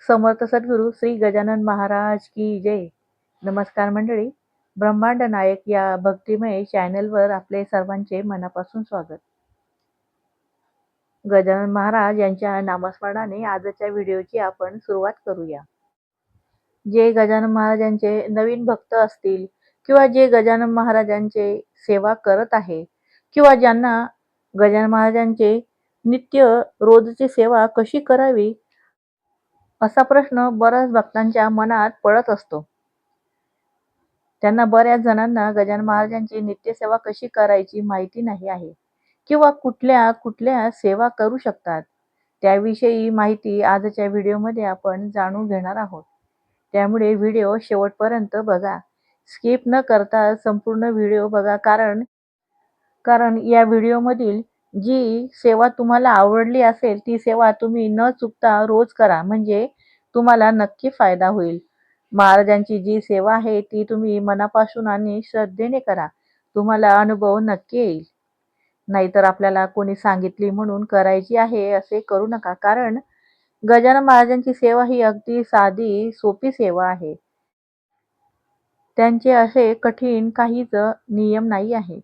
समर्थ सद्गुरू श्री गजानन महाराज की जय. नमस्कार मंडळी. ब्रह्मांड नायक या भक्तिमय चॅनलवर आपले सर्वांचे मनापासून स्वागत. गजानन महाराज यांच्या नामस्मरणाने आजच्या व्हिडिओची आपण सुरुवात करूया. जे गजानन महाराजांचे नवीन भक्त असतील किंवा जे गजानन महाराजांचे सेवा करत आहे किंवा ज्यांना गजानन महाराजांचे नित्य रोजची सेवा कशी करावी असा प्रश्न बऱ्याच भक्तांच्या मनात पडत असतो. त्यांना बऱ्याच जणांना गजानन महाराजांची नित्यसेवा कशी करायची माहिती नाही आहे किंवा कुठल्या कुठल्या सेवा करू शकतात. त्याविषयी माहिती आजच्या व्हिडिओमध्ये आपण जाणून घेणार आहोत. त्यामुळे व्हिडिओ शेवटपर्यंत बघा. स्किप न करता संपूर्ण व्हिडिओ बघा, कारण या व्हिडिओमधील जी सेवा तुम्हाला आवडली असेल ती सेवा तुम्ही न चुकता रोज करा, म्हणजे तुम्हाला नक्की फायदा होईल. महाराजांची जी सेवा आहे ती तुम्ही मनापासून आणि श्रद्धेने करा. तुम्हाला अनुभव नक्की येईल. नाहीतर आपल्याला कोणी सांगितली म्हणून करायची आहे असे करू नका, कारण गजानन महाराजांची सेवा ही अगदी साधी सोपी सेवा आहे. त्यांचे असे कठीण काहीच नियम नाही आहे.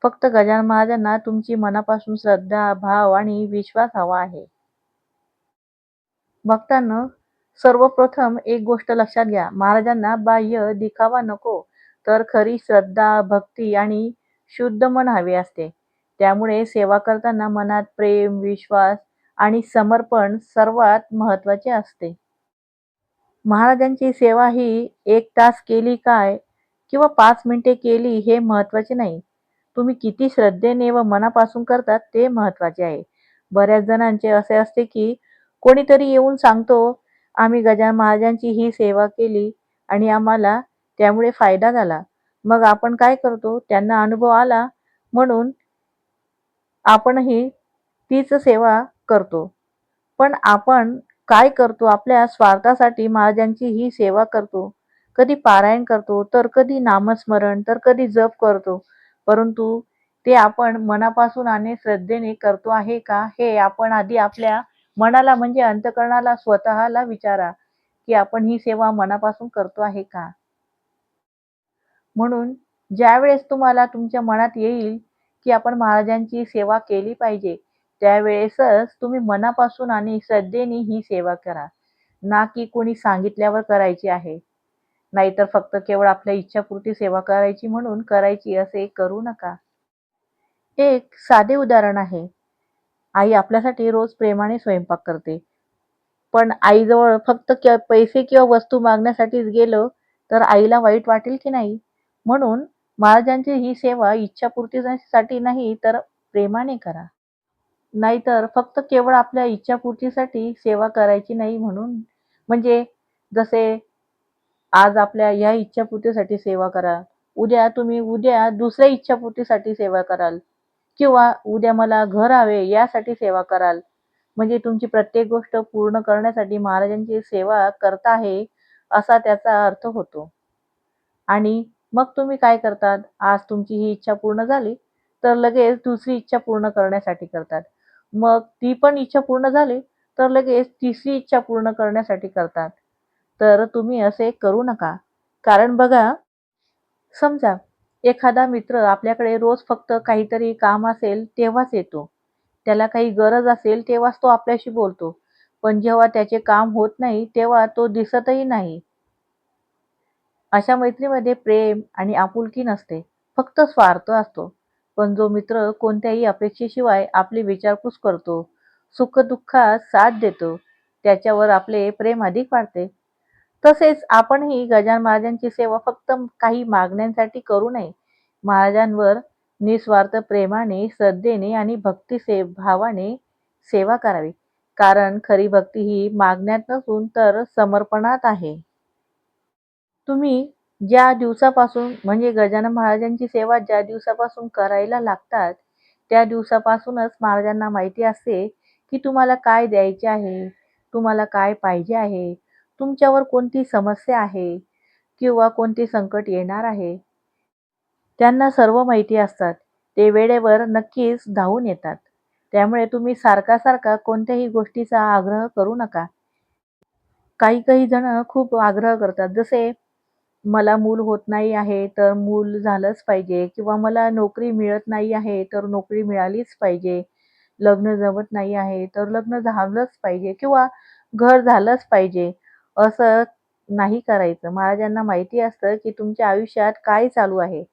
फक्त गजानन महाराजांना तुमची मनापासून श्रद्धा, भाव आणि विश्वास हवा आहे. भक्तांनो, सर्वप्रथम एक गोष्ट लक्षात घ्या. महाराजांना बाह्य दिखावा नको, तर खरी श्रद्धा, भक्ती आणि शुद्ध मन हवे असते. त्यामुळे सेवा करताना मनात प्रेम, विश्वास आणि समर्पण सर्वात महत्त्वाचे असते. महाराजांची सेवा ही 1 तास केली काय किंवा 5 मिनिटे केली हे महत्त्वाचे नाही. तुम्ही किती श्रद्धेने व मनापासून करतात ते महत्त्वाचे आहे. बऱ्याच जणांचे असे असते की कोणीतरी येऊन सांगतो, आम्ही गजानन महाराजांची ही सेवा केली आणि आम्हाला त्यामुळे फायदा झाला. मग आपण काय करतो, त्यांना अनुभव आला म्हणून आपणही तीच सेवा करतो. पण आपण काय करतो, आपल्या स्वार्थासाठी महाराजांची ही सेवा करतो. कधी पारायण करतो, तर कधी नामस्मरण, तर कधी जप करतो. परंतु ते आपण मनापासून आणि श्रद्धेने करतो आहे का, हे आपण आधी आपल्या मनाला म्हणजे अंतःकरणाला स्वतःला विचारा, की आपण ही सेवा मनापासून करतो आहे का? म्हणून ज्यावेळेस तुम्हाला तुमच्या मनात येईल, की आपण महाराजांची सेवा केली पाहिजे, त्यावेळेसच तुम्ही मनापासून आणि श्रद्धेने ही सेवा करा. ना की कोणी सांगितल्यावर करायची आहे. नाहीतर फक्त केवळ आपल्या इच्छापुरती सेवा करायची म्हणून करायची असे करू नका. एक साधे उदाहरण आहे. आई आपल्यासाठी रोज प्रेमाने स्वयंपाक करते. पण आईजवळ फक्त पैसे किंवा वस्तू मागण्यासाठीच गेलो, तर आईला वाईट वाटेल की नाही? म्हणून महाराजांची ही सेवा इच्छापूर्तीसाठी नाही, तर प्रेमाने करा. नाहीतर फक्त केवळ आपल्या इच्छापूर्तीसाठी सेवा करायची नाही म्हणून, म्हणजे जसे आज आपल्या ह्या इच्छापूर्तीसाठी सेवा करा. उद्या दुसऱ्या इच्छापूर्तीसाठी सेवा कराल किंवा उद्या मला घर हवे यासाठी सेवा कराल. म्हणजे तुमची प्रत्येक गोष्ट पूर्ण करण्यासाठी महाराजांची सेवा करता आहे असा त्याचा अर्थ होतो. आणि मग तुम्ही काय करतात, आज तुमची ही इच्छा पूर्ण झाली, तर लगेच दुसरी इच्छा पूर्ण करण्यासाठी करतात. मग ती पण इच्छा पूर्ण झाली, तर लगेच तिसरी इच्छा पूर्ण करण्यासाठी करतात. तर तुम्ही असे करू नका. कारण बघा, समजा एखादा मित्र आपल्याकडे रोज फक्त काहीतरी काम असेल तेव्हाच येतो. त्याला काही गरज असेल तेव्हाच तो आपल्याशी बोलतो. पण जेव्हा त्याचे काम होत नाही तेव्हा तो दिसतही नाही. अशा मैत्रीमध्ये प्रेम आणि आपुलकी नसते, फक्त स्वार्थ असतो. पण जो मित्र कोणत्याही अपेक्षेशिवाय आपली विचारपूस करतो, सुख-दुःखात साथ देतो, त्याच्यावर आपले प्रेम अधिक वाढते. तसेच आपणही गजानन महाराजांची सेवा फक्त काही मागण्यांसाठी करू नये. महाराजांवर निस्वार्थ प्रेमाने, श्रद्धेने आणि भावाने सेवा करावी. कारण खरी भक्ती ही मागण्यात नसून तर समर्पणात आहे. तुम्ही ज्या दिवसापासून म्हणजे गजानन महाराजांची सेवा ज्या दिवसापासून करायला लागतात, त्या दिवसापासूनच महाराजांना माहिती असते, की तुम्हाला काय द्यायचे आहे, तुम्हाला काय पाहिजे आहे, तुमच्यावर कोणती समस्या आहे किंवा कोणते संकट येणार आहे. त्यांना सर्व माहिती असतात. ते वेळेवर नक्कीच धावून येतात. त्यामुळे तुम्ही सारखा कोणत्याही गोष्टीचा आग्रह करू नका. काही जण खूप आग्रह करतात. जसे मला मूल होत नाही आहे, तर मूल झालंच पाहिजे किंवा मला नोकरी मिळत नाही आहे, तर नोकरी मिळालीच पाहिजे. लग्न जमत नाही आहे, तर लग्न झालंच पाहिजे किंवा घर झालंच पाहिजे. असं नाही करायचं. महाराजांना माहिती असतं, की तुमच्या आयुष्यात काय चालू आहे.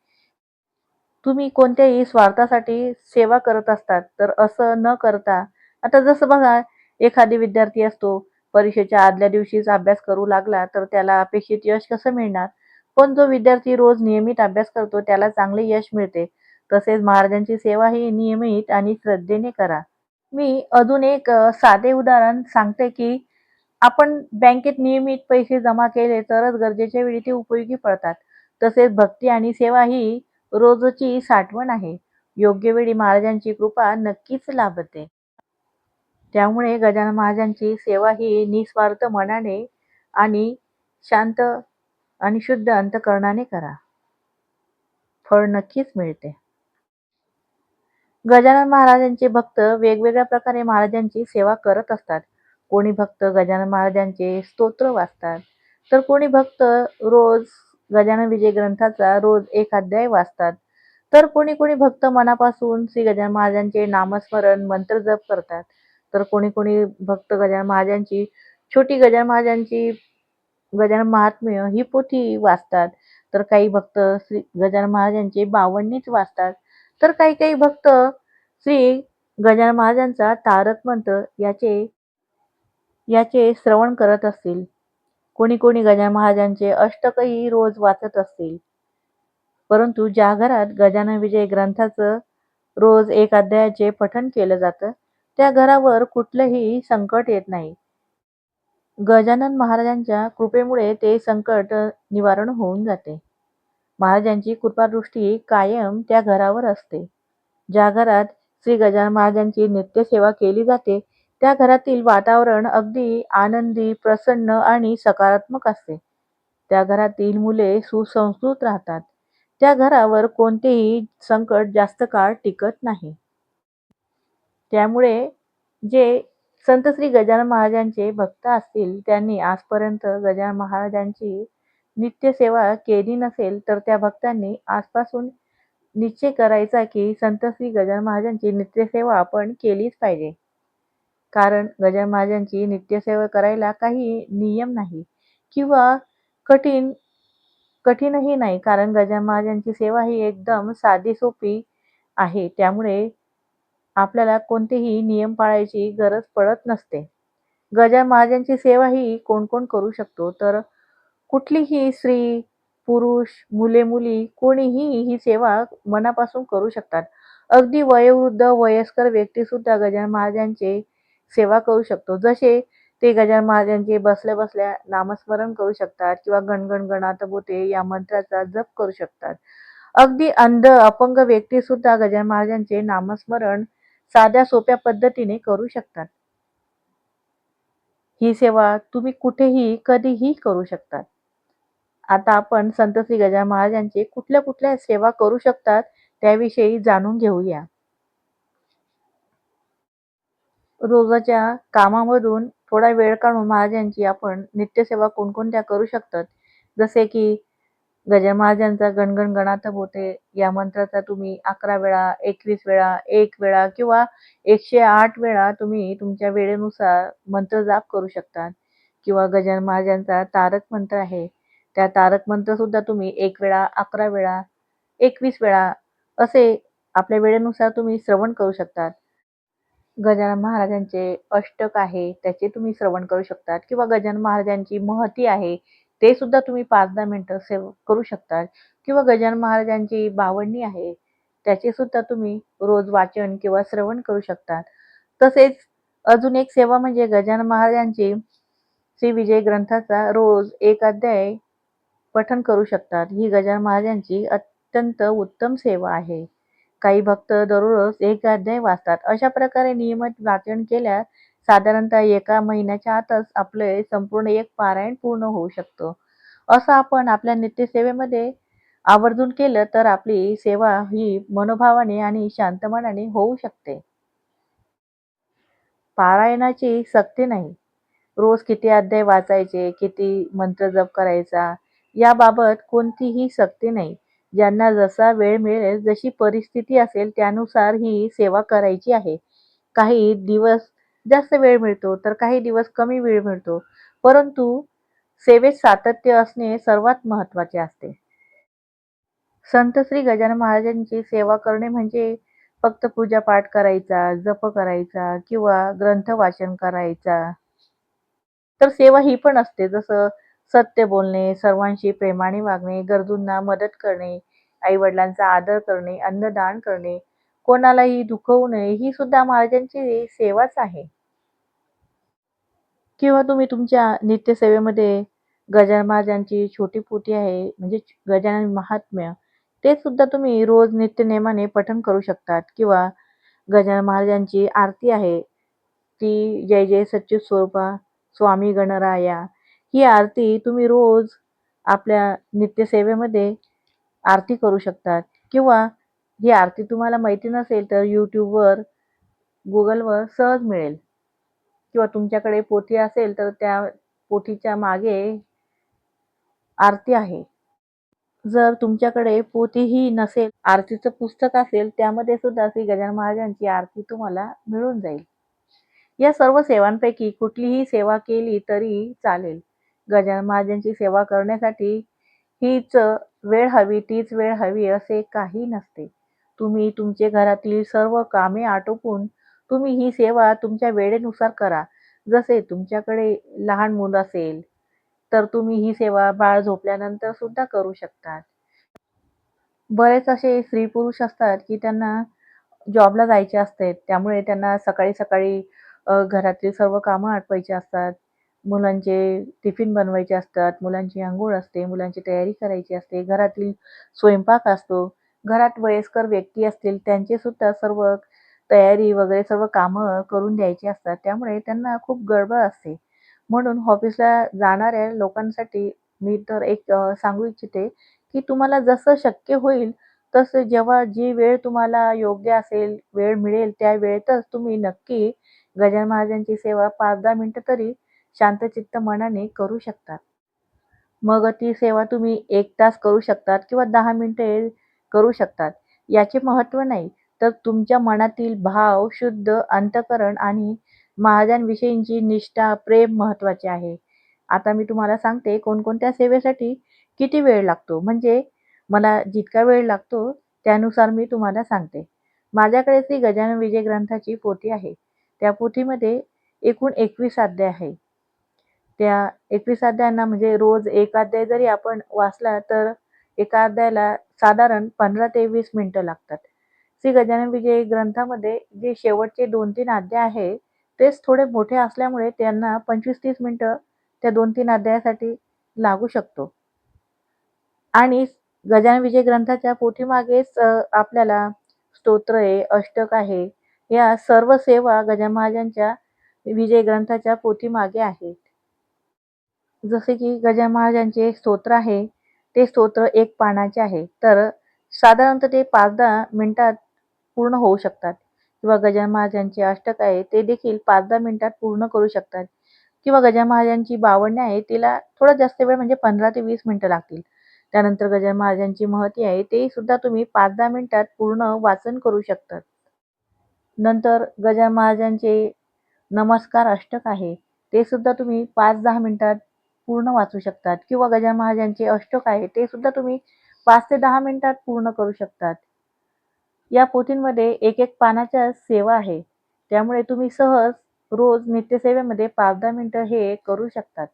तुम्ही कोणत्याही स्वार्थासाठी सेवा करत असतात, तर असं न करता आता जसं बघा, एखादी विद्यार्थी असतो, परीक्षेच्या आदल्या दिवशीच अभ्यास करू लागला, तर त्याला अपेक्षित यश कसं मिळणार? पण जो विद्यार्थी रोज नियमित अभ्यास करतो, त्याला चांगले यश मिळते. तसेच महाराजांची सेवा ही नियमित आणि श्रद्धेने करा. मी अजून एक साधे उदाहरण सांगते, की आपण बँकेत नियमित पैसे जमा केले तरच गरजेच्या वेळी ते उपयोगी पडतात. तसेच भक्ती आणि सेवा ही रोजची साठवण आहे. योग्य वेळी महाराजांची कृपा नक्कीच लाभते. त्यामुळे गजानन महाराजांची सेवा ही निस्वार्थ मनाने आणि शांत आणि शुद्ध अंतःकरणाने करा. फळ नक्कीच मिळते. गजानन महाराजांचे भक्त वेगवेगळ्या प्रकारे महाराजांची सेवा करत असतात. कोणी भक्त गजानन महाराजांचे स्तोत्र वाचतात, तर कोणी भक्त रोज गजानन विजय ग्रंथाचा रोज एक अध्याय वाचतात. तर कोणी कोणी भक्त मनापासून श्री गजानन महाराजांचे नामस्मरण मंत्र जप करतात. तर कोणी कोणी भक्त गजानन महाराजांची छोटी गजानन महाराजांची गजानन महात्म्य ही पोथी वाचतात. तर काही भक्त श्री गजानन महाराजांचे 52च वाचतात. तर काही काही भक्त श्री गजानन महाराजांचा तारक मंत्र याचे श्रवण करत असतील. कोणी कोणी गजानन महाराजांचे अष्टकही रोज वाचत असतील. परंतु ज्या घरात गजानन विजय ग्रंथाचं रोज एक अध्यायाचे पठण केलं जातं, त्या घरावर कुठलंही संकट येत नाही. गजानन महाराजांच्या कृपेमुळे ते संकट निवारण होऊन जाते. महाराजांची कृपादृष्टी कायम त्या घरावर असते. ज्या घरात श्री गजानन महाराजांची नित्यसेवा केली जाते, त्या घरातील वातावरण अगदी आनंदी, प्रसन्न आणि सकारात्मक असते. त्या घरातील मुले सुसंस्कृत राहतात. त्या घरावर कोणतेही संकट जास्त काळ टिकत नाही. त्यामुळे जे संत श्री गजानन महाराजांचे भक्त असतील, त्यांनी आजपर्यंत गजानन महाराजांची नित्यसेवा केली नसेल, तर त्या भक्तांनी आजपासून निश्चय करायचा, की संत श्री गजानन महाराजांची नित्यसेवा आपण केलीच पाहिजे. कारण गजानन महाराजांची नित्यसेवा करायला काही नियम नाही किंवा कठीण कठीणही नाही. कारण गजानन महाराजांची सेवा ही एकदम साधी-सोपी आहे. त्यामुळे आपल्याला कोणतेही नियम पाळायची गरज पडत नसते. गजानन महाराजांची सेवा ही कोण-कोण करू शकतो? तर कुठलीही स्त्री, पुरुष, मुले-मुली कोणीही ही सेवा मनापासून करू शकतात. अगदी वयोवृद्ध, वयस्कर व्यक्तीसुद्धा गजानन महाराजांचे सेवा करू शकतो. जसे ते गजानन महाराजांचे बसल्या-बसल्या नामस्मरण करू शकतात किंवा गण गणात बोते या मंत्राचा जप करू शकतात. अगदी अंध, अपंग व्यक्तीसुद्धा गजानन महाराजांचे नामस्मरण साध्या सोप्या पद्धतीने करू शकतात. ही सेवा तुम्ही कुठेही, कधीही करू शकतात. आता आपण संत श्री गजानन महाराजांचे कुठल्या कुठल्या सेवा करू शकतात त्याविषयी जाणून घेऊया. रोजच्या कामामधून थोडा वेळ काढून महाराजांची आपण नित्यसेवा कोणकोणत्या करू शकतात. जसे की गजानन महाराजांचा गणगण गणात बोते या मंत्राचा तुम्ही 11 वेळा, 21 वेळा, 1 वेळा किंवा 108 वेळा तुम्ही तुमच्या वेळेनुसार मंत्र जाप करू शकतात. किंवा गजानन महाराजांचा तारक मंत्र आहे. त्या तारक मंत्र सुद्धा तुम्ही 1 वेळा, 11 वेळा, 21 वेळा असे आपल्या वेळेनुसार तुम्ही श्रवण करू शकतात. गजानन महाराजांचे अष्टक आहे, त्याचे तुम्ही श्रवण करू शकतात किंवा गजानन महाराजांची महती आहे, ते सुद्धा तुम्ही 5-10 मिनिटं करू शकतात किंवा गजानन महाराजांची बावन्नी आहे, त्याचे सुद्धा तुम्ही रोज वाचन किंवा श्रवण करू शकतात. तसेच अजून एक सेवा म्हणजे गजानन महाराजांची श्री विजय ग्रंथाचा रोज एक अध्याय पठण करू शकतात. ही गजानन महाराजांची अत्यंत उत्तम सेवा आहे. काही भक्त दररोज एक अध्याय वाचतात. अशा प्रकारे नियमित वाचन केल्यास साधारणतः एका महिन्याच्या आतच आपले संपूर्ण एक पारायण पूर्ण होऊ शकतं. असं आपण आपल्या नित्यसेवेमध्ये आवर्जून केलं तर आपली सेवा ही मनोभावाने आणि शांत मनाने होऊ शकते. पारायणाची सक्ती नाही. रोज किती अध्याय वाचायचे, किती मंत्र जप करायचा, याबाबत कोणतीही सक्ती नाही. ज्यांना जसा वेळ मिळेल, जशी परिस्थिती असेल त्यानुसार ही सेवा करायची आहे. काही दिवस जास्त वेळ मिळतो, तर काही दिवस कमी वेळ मिळतो. परंतु सेवेत सातत्य असणे सर्वात महत्त्वाचे असते. संत श्री गजानन महाराजांची सेवा करणे म्हणजे फक्त पूजा-पाठ करायचा, जप करायचा किंवा ग्रंथ वाचन करायचा. तर सेवा ही पण असते जसं सत्य बोलणे, सर्वांशी प्रेमाने वागणे, गरजूंना मदत करणे, आई-वडिलांचा आदर करणे, अन्नदान करणे, कोणालाही दुखवू नये, ही सुद्धा महाराजांची सेवाच आहे. किंवा तुम्ही तुमच्या नित्यसेवेमध्ये गजानन महाराजांची छोटी पोथी आहे, म्हणजे गजानन महात्म्य, ते सुद्धा तुम्ही रोज नित्यनेमाने पठण करू शकतात किंवा गजानन महाराजांची आरती आहे, ती जय जय सच्चिद स्वरूपा स्वामी गणराया, ही आरती तुम्ही रोज आपल्या नित्यसेवेमध्ये आरती करू शकतात किंवा ही आरती तुम्हाला माहिती नसेल तर YouTubeवर, Googleवर सहज मिळेल किंवा तुमच्याकडे पोथी असेल तर त्या पोथीच्या मागे आरती आहे. जर तुमच्याकडे पोथीही नसेल, आरतीचं पुस्तक असेल, त्यामध्ये सुद्धा श्री गजानन महाराजांची आरती तुम्हाला मिळून जाईल. या सर्व सेवांपैकी कुठलीही सेवा केली तरी चालेल. गजानन महाराजांची सेवा करण्यासाठी हीच वेळ हवी, तीच वेळ हवी असे काही नसते. तुम्ही तुमचे घरातील सर्व कामे आटोपून तुम्ही ही सेवा तुमच्या वेळेनुसार करा. जसे तुमच्याकडे लहान मुलं असेल, तर तुम्ही ही सेवा बाळ झोपल्यानंतर सुद्धा करू शकता. बरेच असे स्त्री-पुरुष असतात, की त्यांना जॉबला जायचे असते. त्यामुळे त्यांना सकाळी-सकाळी घरातली सर्व कामं आटपायची असतात. मुलांचे टिफिन बनवायचे असतात, मुलांची अंघोळ असते, मुलांची तयारी करायची असते, घरातील स्वयंपाक असतो. घरात वयस्कर व्यक्ती असतील त्यांचे सुद्धा सर्व तयारी वगैरे सर्व कामं करून द्यायची असतात. त्यामुळे त्यांना खूप गडबड असते. म्हणून ऑफिसला जाणाऱ्या लोकांसाठी मी तर एक सांगू इच्छिते, की तुम्हाला जसं शक्य होईल तसं जेव्हा जी वेळ तुम्हाला योग्य असेल, वेळ मिळेल त्या वेळेतच तुम्ही नक्की गजानन महाराजांची सेवा 5-10 मिनिटं तरी शांतचित्त मनाने करू शकता. मग ती सेवा तुम्ही 1 तास करू शकतात किंवा 10 मिनिटे करू शकतात. याचे महत्त्व नाही, तर तुमच्या मनातील भाव, शुद्ध अंतःकरण आणि महाराजांविषयीची निष्ठा, प्रेम महत्त्वाचे आहे. आता मी तुम्हाला सांगते कोणकोणत्या सेवेसाठी किती वेळ लागतो. म्हणजे मला जितका वेळ लागतो त्यानुसार मी तुम्हाला सांगते. माझ्याकडे श्री गजानन विजय ग्रंथाची पोथी आहे. त्या पोथीमध्ये एकूण 21 अध्याय आहे. त्या 21 अध्यायांना म्हणजे रोज एक अध्याय जरी आपण वाचला तर एका अध्यायाला साधारण 15 ते 20 मिनिटं लागतात. श्री गजानन विजय ग्रंथामध्ये जे शेवटचे 2-3 अध्याय आहे, तेच थोडे मोठे असल्यामुळे त्यांना 25-30 मिनिटं त्या 2-3 अध्यायासाठी लागू शकतो. आणि गजानन विजय ग्रंथाच्या पोथीमागेच आपल्याला स्तोत्र आहे, अष्टक आहे, या सर्व सेवा गजानन महाराजांच्या विजय ग्रंथाच्या पोथीमागे आहेत. जसे की गजानन महाराजांचे एक स्तोत्र आहे. ते स्तोत्र एक पानाचे आहे. तर साधारणतः ते 5-10 मिनिटात पूर्ण होऊ शकतात. किंवा गजानन महाराजांचे अष्टक आहे, ते देखील 5-10 मिनिटात पूर्ण करू शकतात. किंवा गजानन महाराजांची बावन्य आहे, तिला थोडा जास्त वेळ म्हणजे 15 ते 20 मिनिटं लागतील. त्यानंतर गजानन महाराजांची महती आहे, ते सुद्धा तुम्ही 5-10 मिनिटात पूर्ण वाचन करू शकतात. नंतर गजानन महाराजांचे नमस्कार अष्टक आहे. ते सुद्धा तुम्ही 5-10 मिनिटात पूर्ण वाचू शकतात किंवा गजानन महाराजांचे अष्टक आहे, ते सुद्धा तुम्ही 5 ते 10 मिनिटात पूर्ण करू शकतात. या पोथींमध्ये एक-एक पानाच्या सेवा आहे. त्यामुळे तुम्ही सहज रोज नित्यसेवेमध्ये 5-10 मिनिटं हे करू शकतात.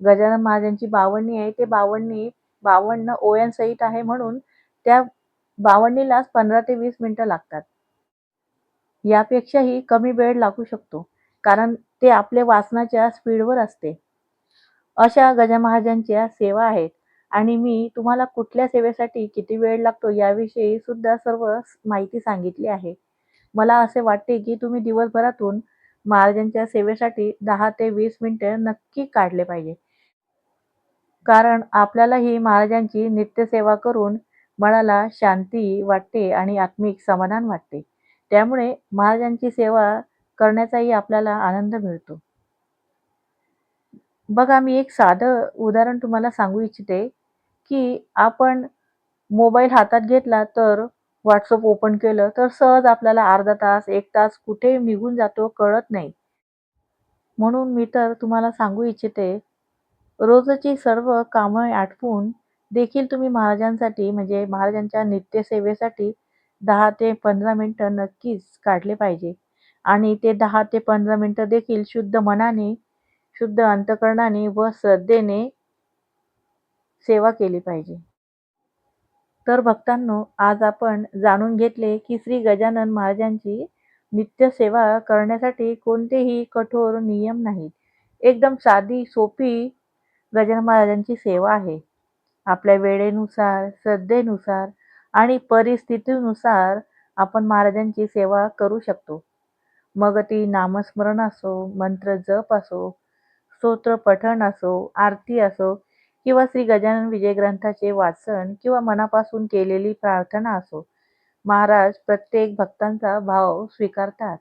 गजानन महाराजांची बावन्नी आहे, ते 52 ओव्यांसहित आहे म्हणून त्या बावन्नीलाच 15 ते 20 मिनिटं लागतात. यापेक्षाही कमी वेळ लागू शकतो. कारण ते आपल्या वाचनाच्या स्पीडवर असते. अशा गजानन महाराजांच्या सेवा आहेत आणि मी तुम्हाला कुठल्या सेवेसाठी किती वेळ लागतो याविषयी सुद्धा सर्व माहिती सांगितली आहे. मला असे वाटते, की तुम्ही दिवसभरातून महाराजांच्या सेवेसाठी 10 ते 20 मिनिटे नक्की काढले पाहिजे. कारण आपल्यालाही महाराजांची नित्यसेवा करून मनाला शांती वाटते आणि आत्मिक समाधान वाटते. त्यामुळे महाराजांची सेवा करण्याचाही आपल्याला आनंद मिळतो. बघा, मी एक साधं उदाहरण तुम्हाला सांगू इच्छिते, की आपण मोबाईल हातात घेतला तर WhatsApp ओपन केलं तर सहज आपल्याला अर्धा तास, 1 तास कुठे निघून जातो कळत नाही. म्हणून मी तर तुम्हाला सांगू इच्छिते, रोजची सर्व कामं आटपून देखील तुम्ही महाराजांसाठी म्हणजे महाराजांच्या नित्यसेवेसाठी 10 ते 15 मिनिटं नक्कीच काढले पाहिजे. आणि ते 10 ते 15 मिनिटं देखील शुद्ध मनाने, शुद्ध अंतःकरणाने व श्रद्धेने सेवा केली पाहिजे. तर भक्तांनो, आज आपण जाणून घेतले, की श्री गजानन महाराजांची नित्य सेवा करण्यासाठी कोणतेही कठोर नियम नाहीत. एकदम साधी, सोपी गजानन महाराजांची सेवा आहे. आपल्या वेळेनुसार, श्रद्धेनुसार आणि परिस्थितीनुसार आपण महाराजांची सेवा करू शकतो. मग ती नामस्मरण असो, मंत्र जप असो, स्तोत्र पठण असो, आरती असो किंवा श्री गजानन विजय ग्रंथाचे वाचन किंवा मनापासून केलेली प्रार्थना असो, महाराज प्रत्येक भक्तांचा भाव स्वीकारतात.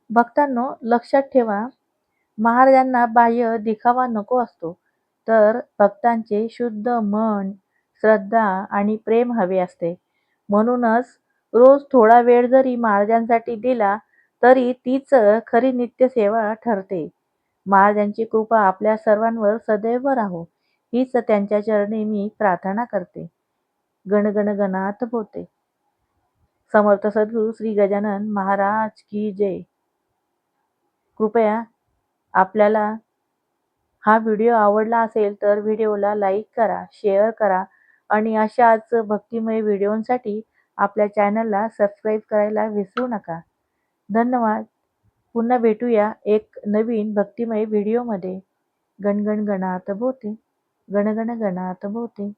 भक्तांनो, लक्षात ठेवा, महाराजांना बाह्य दिखावा नको असतो, तर भक्तांचे शुद्ध मन, श्रद्धा आणि प्रेम हवे असते. म्हणूनच रोज थोडा वेळ जरी महाराजांसाठी दिला, तरी तीच खरी नित्यसेवा ठरते. महाराजांची कृपा आपल्या सर्वांवर सदैव राहो, हीच त्यांच्या चरणी मी प्रार्थना करते. गण गण गणात बोते. समर्थ सद्गुरू श्री गजानन महाराज की जय. कृपया आपल्याला हा व्हिडिओ आवडला असेल तर व्हिडिओला लाईक करा, शेअर करा आणि अशाच भक्तिमय व्हिडिओंसाठी आपल्या चॅनलला सबस्क्राईब करायला विसरू नका. धन्यवाद. पुन्हा भेटूया एक नवीन भक्तिमय व्हिडिओमध्ये. गण गण गणात बोते. गण गण गणात बोते.